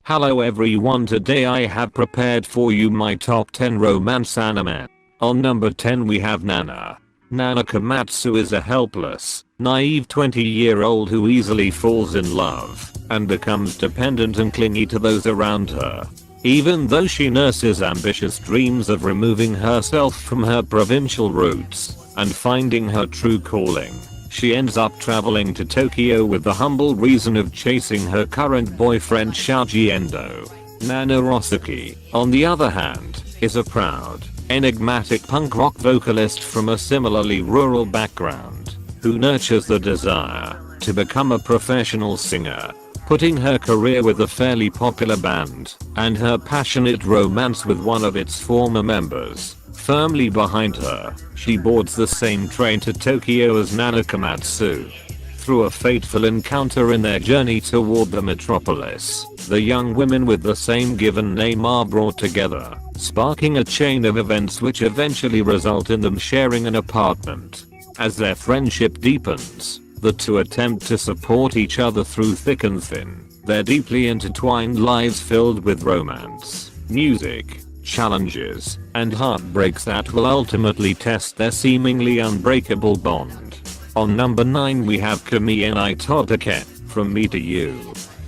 Hello everyone, today I have prepared for you my top 10 romance anime. On number 10 we have Nana. Nana Komatsu is a helpless, naive 20-year-old who easily falls in love and becomes dependent and clingy to those around her. Even though she nurses ambitious dreams of removing herself from her provincial roots and finding her true calling, she ends up traveling to Tokyo with the humble reason of chasing her current boyfriend Shoji Endo. Nana Rosaki, on the other hand, is a proud, enigmatic punk rock vocalist from a similarly rural background who nurtures the desire to become a professional singer. Putting her career with a fairly popular band and her passionate romance with one of its former members firmly behind her, she boards the same train to Tokyo as Nana Komatsu. Through a fateful encounter in their journey toward the metropolis, the young women with the same given name are brought together, sparking a chain of events which eventually result in them sharing an apartment. As their friendship deepens, the two attempt to support each other through thick and thin, their deeply intertwined lives filled with romance, music, challenges, and heartbreaks that will ultimately test their seemingly unbreakable bond. On number 9 we have Kimi and Todoke from Mita.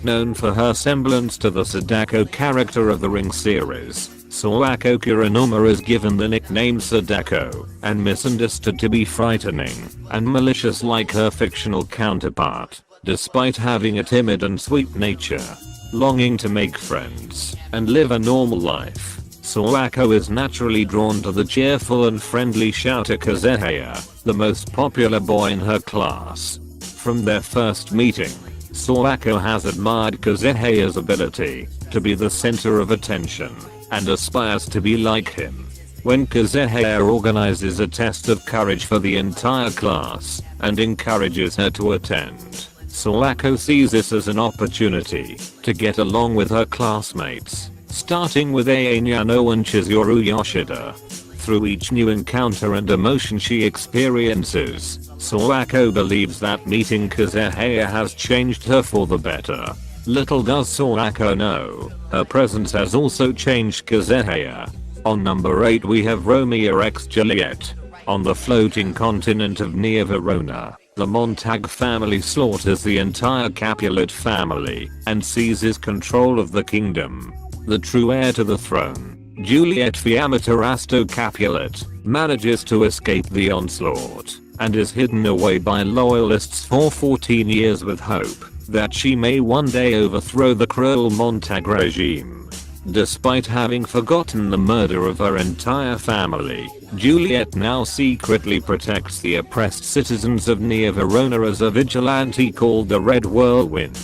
Known for her semblance to the Sadako character of the Ring series, Sawako Kuronuma is given the nickname Sadako and misunderstood to be frightening and malicious like her fictional counterpart, despite having a timid and sweet nature. Longing to make friends and live a normal life, Sawako is naturally drawn to the cheerful and friendly shouter Kazehaya, the most popular boy in her class. From their first meeting, Sawako has admired Kazehaya's ability to be the center of attention and aspires to be like him. When Kazehaya organizes a test of courage for the entire class and encourages her to attend, Sawako sees this as an opportunity to get along with her classmates, starting with Ayano and Chizuru Yoshida. Through each new encounter and emotion she experiences, Sawako believes that meeting Kazehaya has changed her for the better. Little does Sawako know, her presence has also changed Kazehaya. On number 8 we have Romeo x Juliet. On the floating continent of Nea Verona, the Montag family slaughters the entire Capulet family and seizes control of the kingdom. The true heir to the throne, Juliet Fiamaterasto Capulet, manages to escape the onslaught and is hidden away by loyalists for 14 years with hope that she may one day overthrow the cruel Montag regime. Despite having forgotten the murder of her entire family, Juliet now secretly protects the oppressed citizens of Nea Verona as a vigilante called the Red Whirlwind.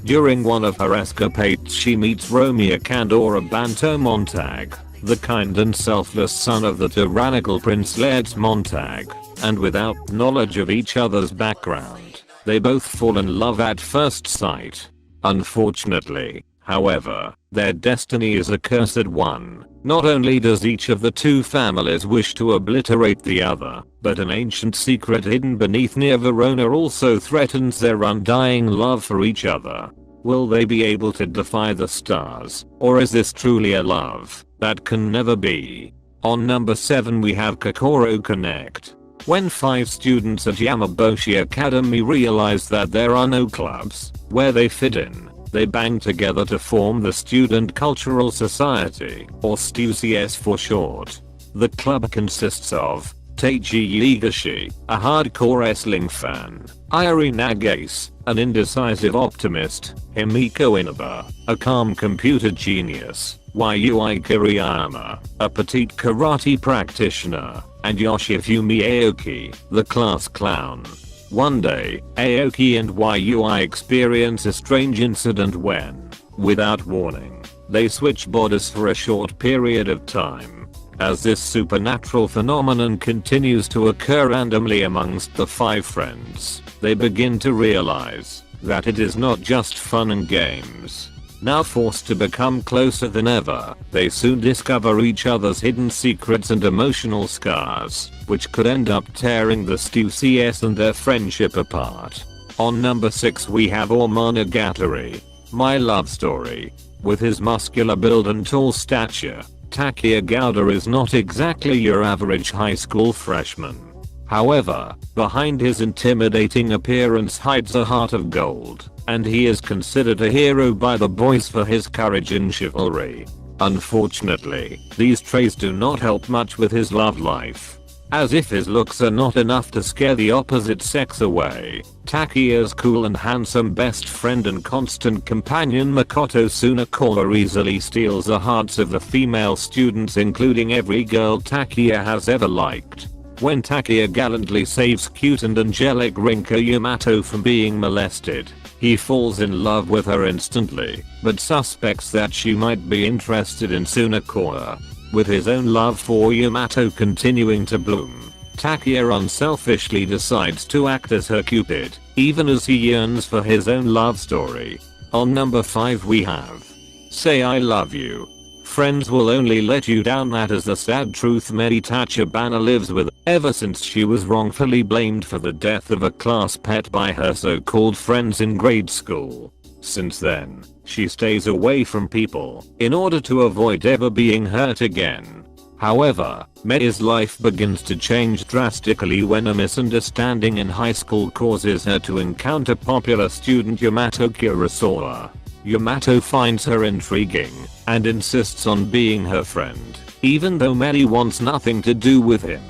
During one of her escapades she meets Romeo Candora Banto Montag, the kind and selfless son of the tyrannical Prince Laird Montag, and without knowledge of each other's background, they both fall in love at first sight. Unfortunately, however, their destiny is a cursed one. Not only does each of the two families wish to obliterate the other, but an ancient secret hidden beneath Nea Verona also threatens their undying love for each other. Will they be able to defy the stars, or is this truly a love that can never be? On number 7 we have Kokoro Connect. When 5 students at Yamaboshi Academy realize that there are no clubs where they fit in, they band together to form the Student Cultural Society, or STUCS for short. The club consists of Teiji Yigashi, a hardcore wrestling fan, Irie Nagase, an indecisive optimist, Himiko Inaba, a calm computer genius, Yui Kiriyama, a petite karate practitioner, and Yoshifumi Aoki, the class clown. One day, Aoki and Yui experience a strange incident when, without warning, they switch bodies for a short period of time. As this supernatural phenomenon continues to occur randomly amongst the 5 friends, they begin to realize that it is not just fun and games. Now forced to become closer than ever, they soon discover each other's hidden secrets and emotional scars, which could end up tearing the STUCS and their friendship apart. On number 6 we have Monogatari, My Love Story. With his muscular build and tall stature, Takeya is not exactly your average high school freshman. However, behind his intimidating appearance hides a heart of gold, and he is considered a hero by the boys for his courage and chivalry. Unfortunately, these traits do not help much with his love life. As if his looks are not enough to scare the opposite sex away, Takeya's cool and handsome best friend and constant companion Makoto Tsunakawa easily steals the hearts of the female students, including every girl Takeya has ever liked. When Takeya gallantly saves cute and angelic Rinka Yamato from being molested, he falls in love with her instantly, but suspects that she might be interested in Tsunakawa. With his own love for Yamato continuing to bloom, Takeya unselfishly decides to act as her cupid, even as he yearns for his own love story. On number 5 we have Say I Love You. Friends will only let you down, that is the sad truth Mary Tachibana lives with ever since she was wrongfully blamed for the death of a class pet by her so-called friends in grade school. Since then, she stays away from people in order to avoid ever being hurt again. However, May's life begins to change drastically when a misunderstanding in high school causes her to encounter popular student Yamato Kurosawa. Yamato finds her intriguing and insists on being her friend, even though Mary wants nothing to do with him.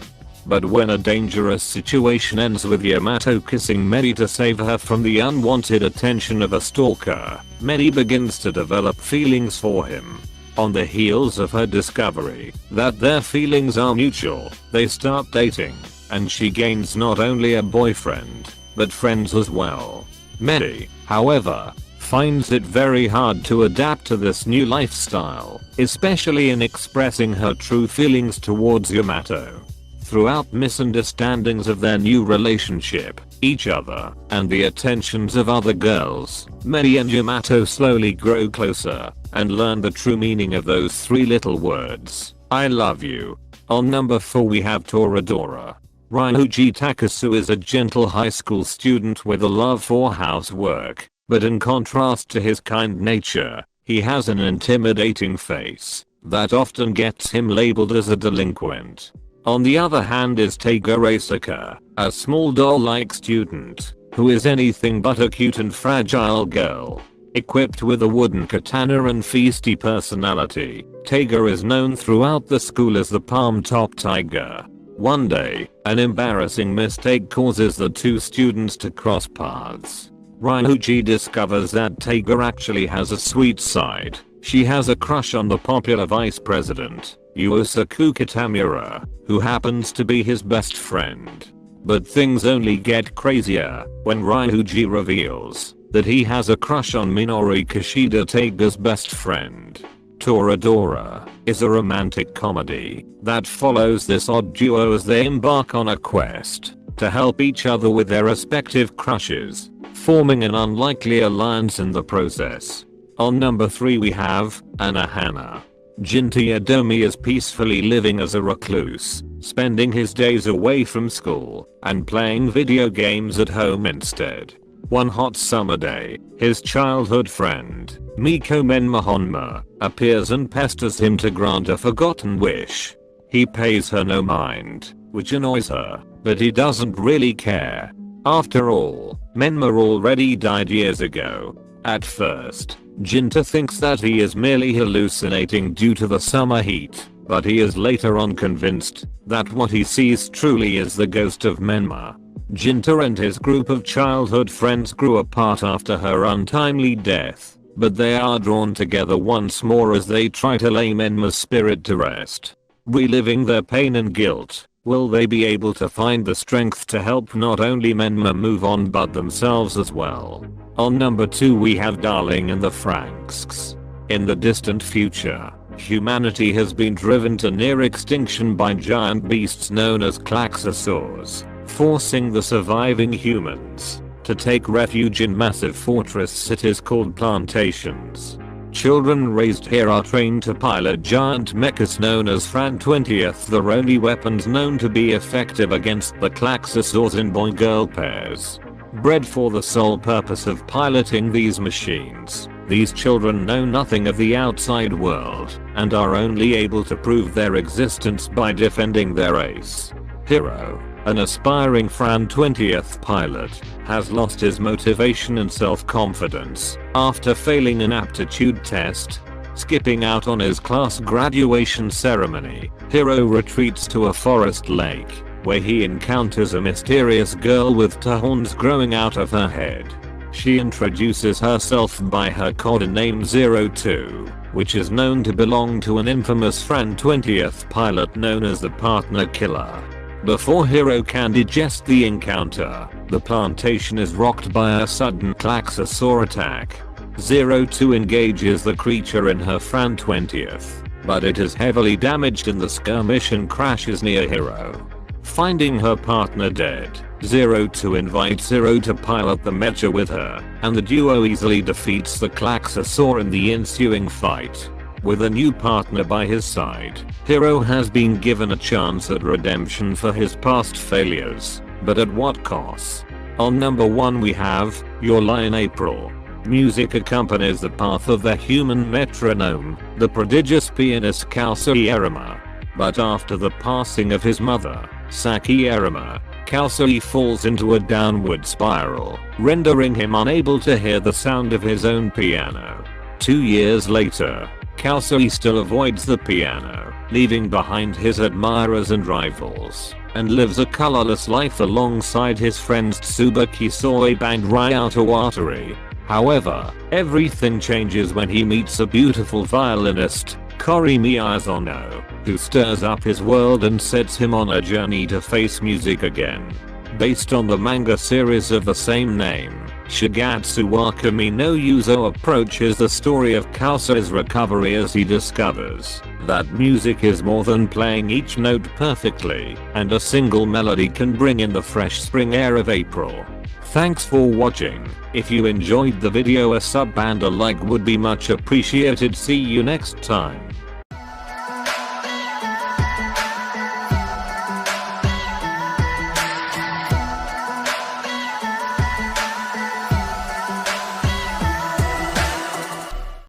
But when a dangerous situation ends with Yamato kissing Mary to save her from the unwanted attention of a stalker, Mary begins to develop feelings for him. On the heels of her discovery that their feelings are mutual, they start dating, and she gains not only a boyfriend, but friends as well. Mary, however, finds it very hard to adapt to this new lifestyle, especially in expressing her true feelings towards Yamato. Throughout misunderstandings of their new relationship, each other, and the attentions of other girls, Mary and Yamato slowly grow closer, and learn the true meaning of those 3 little words, I love you. On number 4 we have Toradora. Ryuji Takasu is a gentle high school student with a love for housework, but in contrast to his kind nature, he has an intimidating face that often gets him labeled as a delinquent. On the other hand is Teiga Reisaka, a small doll-like student, who is anything but a cute and fragile girl. Equipped with a wooden katana and feisty personality, Teiga is known throughout the school as the Palm Top Tiger. One day, an embarrassing mistake causes the 2 students to cross paths. Ryuji discovers that Teiga actually has a sweet side. She has a crush on the popular vice president, Yusaku Kitamura, who happens to be his best friend. But things only get crazier when Ryuji reveals that he has a crush on Minori Kishida, Teiga's best friend. Toradora is a romantic comedy that follows this odd duo as they embark on a quest to help each other with their respective crushes, forming an unlikely alliance in the process. On number 3 we have Anohana. Jinta Yadomi is peacefully living as a recluse, spending his days away from school and playing video games at home instead. One hot summer day, his childhood friend, Miko Menma, appears and pesters him to grant a forgotten wish. He pays her no mind, which annoys her, but he doesn't really care. After all, Menma already died years ago. At first, Jinta thinks that he is merely hallucinating due to the summer heat, but he is later on convinced that what he sees truly is the ghost of Menma. Jinta and his group of childhood friends grew apart after her untimely death, but they are drawn together once more as they try to lay Menma's spirit to rest. Reliving their pain and guilt, will they be able to find the strength to help not only Menma move on but themselves as well? On number 2 we have Darling in the franxx. In the distant future, humanity has been driven to near extinction by giant beasts known as klaxosaurs, forcing the surviving humans to take refuge in massive fortress cities called plantations. Children raised here are trained to pilot giant mechas known as franxx 20th, the only weapons known to be effective against the klaxosaurs in boy-girl pairs. Bred for the sole purpose of piloting these machines, These children know nothing of the outside world and are only able to prove their existence by defending their ace. Hiro, an aspiring franxx 20th pilot, has lost his motivation and self-confidence after failing an aptitude test. Skipping out on his class graduation ceremony, Hiro retreats to a forest lake, where he encounters a mysterious girl with two horns growing out of her head. She introduces herself by her codename 02, which is known to belong to an infamous franxx 20th pilot known as the Partner Killer. Before Hiro can digest the encounter, the plantation is rocked by a sudden klaxosaur attack. 02 engages the creature in her franxx 20th, but it is heavily damaged in the skirmish and crashes near Hiro. Finding her partner dead, 02 invites Hiro to pilot the mecha with her, and the duo easily defeats the klaxosaur in the ensuing fight. With a new partner by his side, Hiro has been given a chance at redemption for his past failures, but at what cost? On number 1 we have Your Lie in April. Music accompanies the path of the human metronome, the prodigious pianist Kkkkkk. But after the passing of his mother, Sakiyarima, Kkkkkk falls into a downward spiral, rendering him unable to hear the sound of his own piano. 2 years later, Kkkkkk still avoids the piano, leaving behind his admirers and rivals, and lives a colorless life alongside his friends Tsubaki Soib and Ryota Watari. However, everything changes when he meets a beautiful violinist, Kori Miyazono, who stirs up his world and sets him on a journey to face music again. Based on the manga series of the same name, Shigatsu wa Kimi no Yuzo approaches the story of Kkkkk's recovery as he discovers that music is more than playing each note perfectly, and a single melody can bring in the fresh spring air of April. Thanks for watching. If you enjoyed the video, a sub and a like would be much appreciated. See you next time.